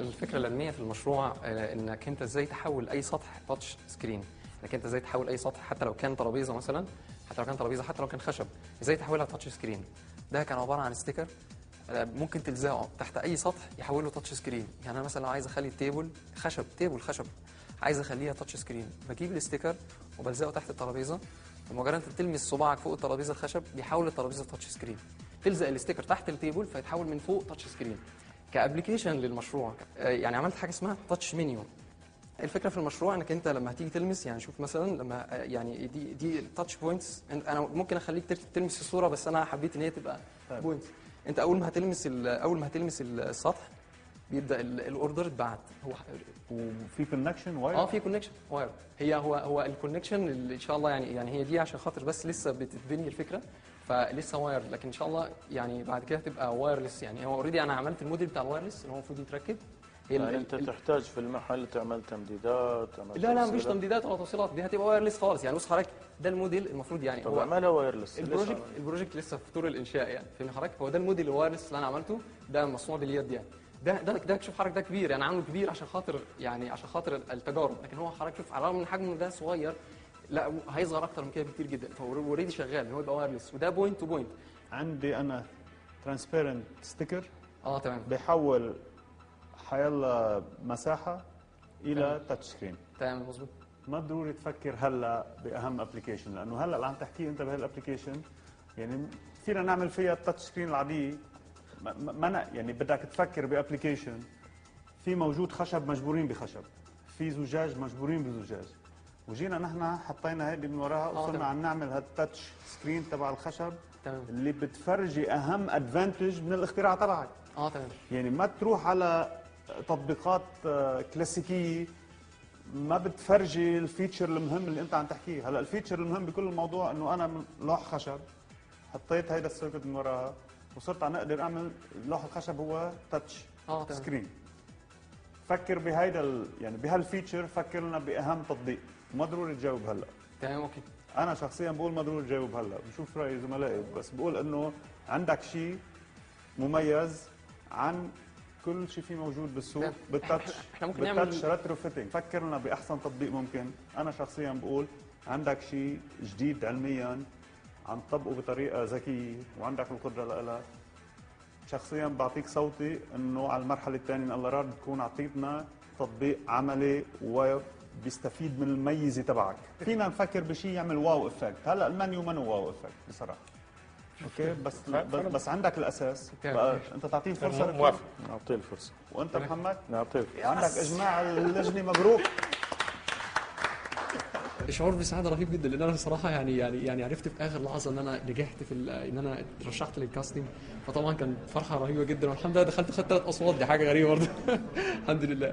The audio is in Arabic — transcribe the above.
الفكره العلميه في المشروع انك انت ازاي تحول اي سطح تاتش سكرين، انك انت ازاي تحول اي سطح حتى لو كان ترابيزه مثلا، حتى لو كان خشب، ازاي تحولها تاتش سكرين. ده كان عباره عن ستيكر ممكن تلزقه تحت اي سطح يحوله تاتش سكرين. يعني انا مثلا لو عايز اخلي التيبل خشب عايز اخليها تاتش سكرين، بجيب الستيكر وبلزقه تحت الترابيزه، بمجرد انت تلمس صباعك فوق الترابيزه الخشب بيحول الترابيزه تاتش سكرين. تلزق الستيكر تحت التيبل فيتحول من فوق تاتش سكرين. كابلكيشن للمشروع يعني عملت حاجه اسمها تاتش منيو. الفكره في المشروع انك انت لما هتيجي تلمس، يعني شوف مثلا لما يعني دي تاتش بوينتس، انا ممكن اخليك تلمس الصوره بس انا حبيت ان هي تبقى بوينتس. انت اول ما هتلمس السطح بيبدا الاوردر يتبعت. هو وفي كونكشن واير؟ في كونكشن واير. هو الكونكشن اللي ان شاء الله يعني هي دي عشان خاطر بس لسه بتتبني الفكره، فلسه واير، لكن ان شاء الله يعني بعد كده تبقى وايرلس. يعني هو اوريدي انا عملت الموديل بتاع الوايرلس اللي هو المفروض يتركب. يعني انت تحتاج في المحل تعمل تمديدات، لا مفيش تمديدات ولا توصيلات، دي هتبقى وايرلس خالص. يعني بص حضرتك، ده الموديل المفروض يعني طب اعملها وايرلس. البروجكت لسه في طور الانشاء يعني، فاهم حضرتك؟ هو ده الموديل الوايرلس اللي انا عملته، ده مصنوع باليد يعني. ده شوف حضرتك، ده كبير يعني، عامله كبير عشان خاطر التجارب، لكن هو حضرتك شوف على الرغم من حجمه ده صغير، لا هيصغر اكتر من كده بكتير جدا. فهو اوريدي شغال ان هو يبقى وايرلس، وده بوينت تو بوينت. عندي انا ترانسبيرنت ستيكر تمام، بيحول حيلا مساحه الى تاتش سكرين. تمام مظبوط. ما ضروري تفكر هلا باهم ابلكيشن، لانه هلا اللي عم تحكيه انت بهالابلكيشن يعني فينا نعمل فيها التاتش سكرين العاديه. يعني بدك تفكر بابلكيشن في موجود خشب مجبورين بخشب، في زجاج مجبورين بزجاج، وجينا نحن حطينا هيدي من وراها وصرنا عم نعمل هالتاتش سكرين تبع الخشب. تمام. اللي بتفرجي اهم ادفانتج من الاختراع تبعك. تمام. يعني ما تروح على تطبيقات كلاسيكيه ما بتفرجي الفيتشر المهم اللي انت عم تحكيه. هلا الفيتشر المهم بكل الموضوع انه انا من لوح خشب حطيت هيدا السيركت من وراها وصرت عم اقدر اعمل لوح الخشب هو تاتش سكرين. فكر بهيدا يعني بهالفيتشر، فكر لنا باهم تطبيق. ما ضروري تجاوب هلا. تمام اوكي. انا شخصيا بقول ما ضروري تجاوب هلا، بشوف راي زملائي، بس بقول انه عندك شيء مميز عن كل شيء فيه موجود بالسوق بالتاتش. احنا ممكن نعمل ريترو فيتنج. فكر لنا باحسن تطبيق ممكن. انا شخصيا بقول عندك شيء جديد علميا عم تطبقه بطريقه ذكيه وعندك القدره لها. شخصيا بعطيك صوتي انه على المرحله الثانيه ان الله راد تكون اعطيتنا تطبيق عملي وبيستفيد من الميزه تبعك. فينا نفكر بشيء يعمل واو افكت. هلا المنيو منو واو افكت بصراحه. اوكي بس عندك الاساس. انت تعطيه فرصه. موافق، نعطيه الفرصه. وانت محمد نعطيه عندك اجماع اللجنه. مبروك. شعور بسعاده رهيب جدا، لان انا بصراحه يعني عرفت في اخر لحظه ان انا نجحت في ان انا اترشحت للكاستنج، فطبعا كانت فرحه رهيبه جدا، والحمد لله دخلت خدت 3 اصوات. دي حاجه غريبه برضه. الحمد لله.